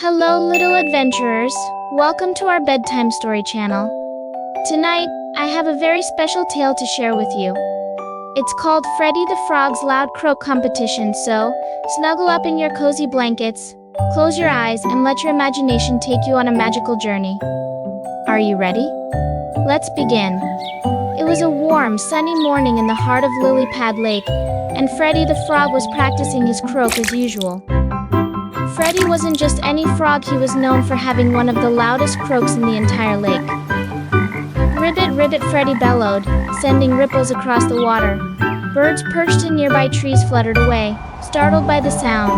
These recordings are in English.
Hello, little adventurers. Welcome to our bedtime story channel. Tonight, I have a very special tale to share with you. It's called Freddie the Frog's Loud Croak Competition, so snuggle up in your cozy blankets, close your eyes, and let your imagination take you on a magical journey. Are you ready? Let's begin. It was a warm, sunny morning in the heart of Lily Pad Lake, and Freddie the Frog was practicing his croak as usual. Freddie wasn't just any frog, he was known for having one of the loudest croaks in the entire lake. Ribbit, ribbit, Freddie bellowed, sending ripples across the water. Birds perched in nearby trees fluttered away, startled by the sound.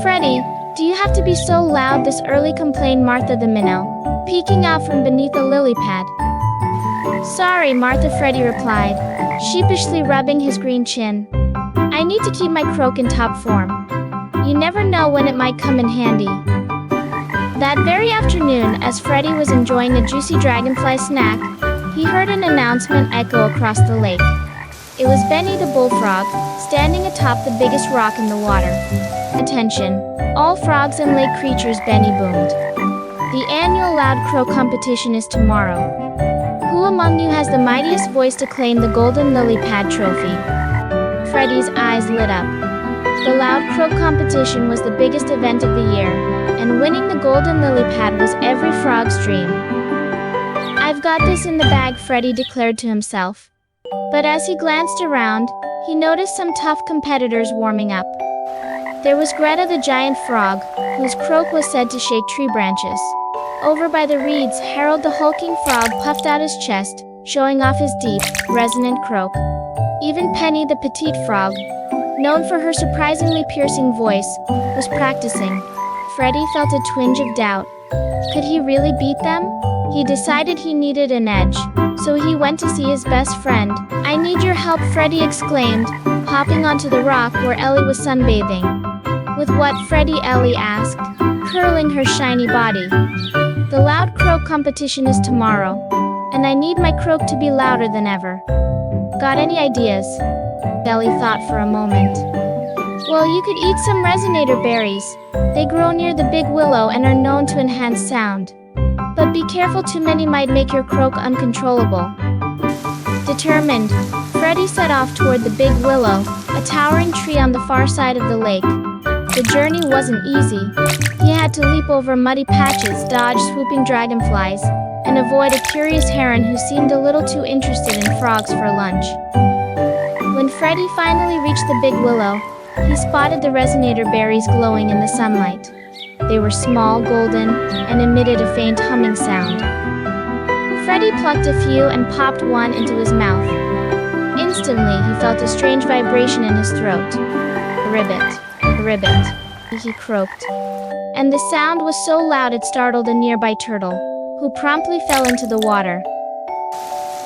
"Freddie, do you have to be so loud this early?" complained Martha the minnow, peeking out from beneath a lily pad. "Sorry, Martha," Freddie replied, sheepishly rubbing his green chin. "I need to keep my croak in top form. You never know when it might come in handy." That very afternoon, as Freddie was enjoying a juicy dragonfly snack, he heard an announcement echo across the lake. It was Benny the bullfrog, standing atop the biggest rock in the water. "Attention, all frogs and lake creatures," Benny boomed. "The annual Loud Croak Competition is tomorrow. Who among you has the mightiest voice to claim the golden lily pad trophy?" Freddie's eyes lit up. The Loud Croak Competition was the biggest event of the year, and winning the golden lily pad was every frog's dream. "I've got this in the bag," Freddie declared to himself. But as he glanced around, he noticed some tough competitors warming up. There was Greta the giant frog, whose croak was said to shake tree branches. Over by the reeds, Harold the hulking frog puffed out his chest, showing off his deep, resonant croak. Even Penny the petite frog, known for her surprisingly piercing voice, was practicing. Freddie felt a twinge of doubt. Could he really beat them? He decided he needed an edge, so he went to see his best friend. "I need your help," Freddie exclaimed, hopping onto the rock where Ellie was sunbathing. "With what?" Ellie asked, curling her shiny body. "The Loud Croak Competition is tomorrow, and I need my croak to be louder than ever. Got any ideas?" Ellie thought for a moment. "Well, you could eat some resonator berries. They grow near the big willow and are known to enhance sound. But be careful, too many might make your croak uncontrollable." Determined, Freddie set off toward the big willow, a towering tree on the far side of the lake. The journey wasn't easy. He had to leap over muddy patches, dodge swooping dragonflies, and avoid a curious heron who seemed a little too interested in frogs for lunch. When Freddie finally reached the big willow, he spotted the resonator berries glowing in the sunlight. They were small, golden, and emitted a faint humming sound. Freddie plucked a few and popped one into his mouth. Instantly, he felt a strange vibration in his throat. "Ribbit, ribbit," he croaked. And the sound was so loud it startled a nearby turtle, who promptly fell into the water.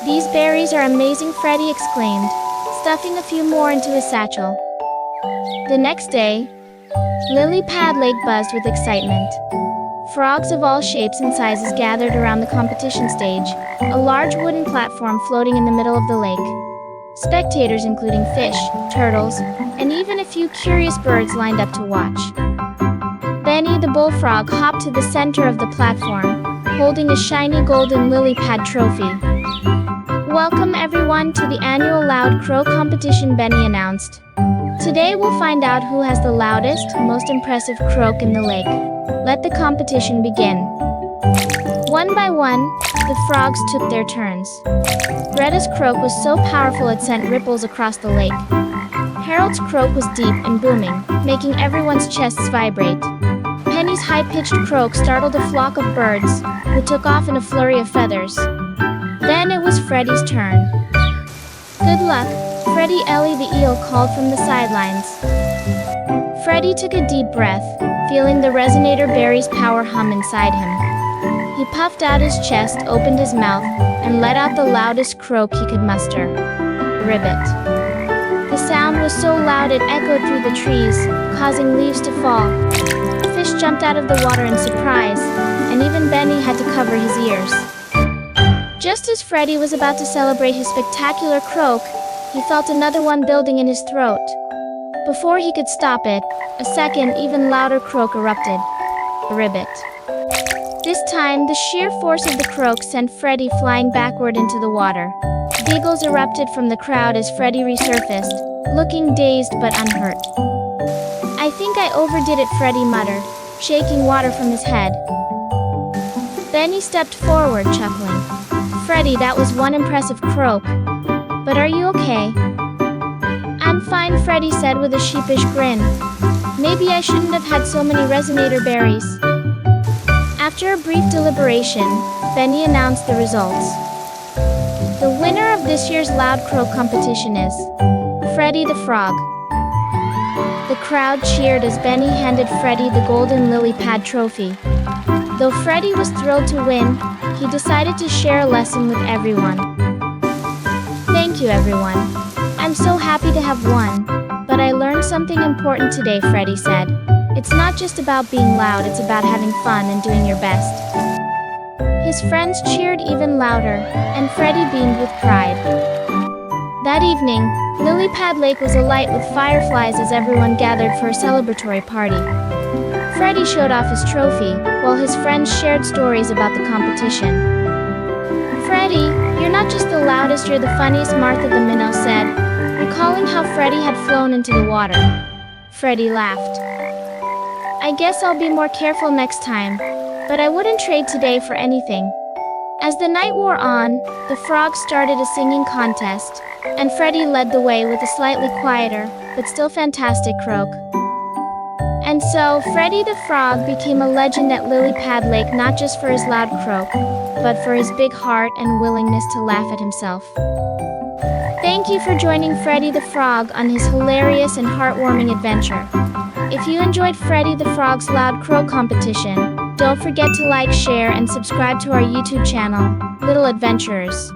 "These berries are amazing," Freddie exclaimed, stuffing a few more into his satchel. The next day, Lily Pad Lake buzzed with excitement. Frogs of all shapes and sizes gathered around the competition stage, a large wooden platform floating in the middle of the lake. Spectators including fish, turtles, and even a few curious birds lined up to watch. Benny the bullfrog hopped to the center of the platform, holding a shiny golden lily pad trophy. "Welcome everyone to the annual Loud Croak Competition," Benny announced. "Today we'll find out who has the loudest, most impressive croak in the lake. Let the competition begin." One by one, the frogs took their turns. Greta's croak was so powerful it sent ripples across the lake. Harold's croak was deep and booming, making everyone's chests vibrate. Penny's high-pitched croak startled a flock of birds, who took off in a flurry of feathers. Then it was Freddie's turn. "Good luck, Freddie," Ellie the eel called from the sidelines. Freddie took a deep breath, feeling the resonator berry's power hum inside him. He puffed out his chest, opened his mouth, and let out the loudest croak he could muster. "Ribbit." The sound was so loud it echoed through the trees, causing leaves to fall. Fish jumped out of the water in surprise, and even Benny had to cover his ears. Just as Freddie was about to celebrate his spectacular croak, he felt another one building in his throat. Before he could stop it, a second, even louder croak erupted. ribbit. This time, the sheer force of the croak sent Freddie flying backward into the water. Giggles erupted from the crowd as Freddie resurfaced, looking dazed but unhurt. "I think I overdid it," Freddie muttered, shaking water from his head. Then he stepped forward, chuckling. "Freddie, that was one impressive croak. But are you okay?" "I'm fine," Freddie said with a sheepish grin. "Maybe I shouldn't have had so many resonator berries." After a brief deliberation, Benny announced the results. The winner of this year's Loud Croak competition is Freddie the Frog. The crowd cheered as Benny handed Freddie the golden lily pad trophy. Though Freddie was thrilled to win, he decided to share a lesson with everyone. "Thank you, everyone. I'm so happy to have won. But I learned something important today," Freddie said. "It's not just about being loud, it's about having fun and doing your best." His friends cheered even louder, and Freddie beamed with pride. That evening, Lily Pad Lake was alight with fireflies as everyone gathered for a celebratory party. Freddie showed off his trophy, while his friends shared stories about the competition. "Freddie, you're not just the loudest, you're the funniest," Martha the minnow said, recalling how Freddie had flown into the water. Freddie laughed. "I guess I'll be more careful next time, but I wouldn't trade today for anything." As the night wore on, the frogs started a singing contest, and Freddie led the way with a slightly quieter, but still fantastic croak. And so, Freddie the Frog became a legend at Lily Pad Lake, not just for his loud croak, but for his big heart and willingness to laugh at himself. Thank you for joining Freddie the Frog on his hilarious and heartwarming adventure. If you enjoyed Freddie the Frog's Loud Croak competition, don't forget to like, share, and subscribe to our YouTube channel, Little Adventurers.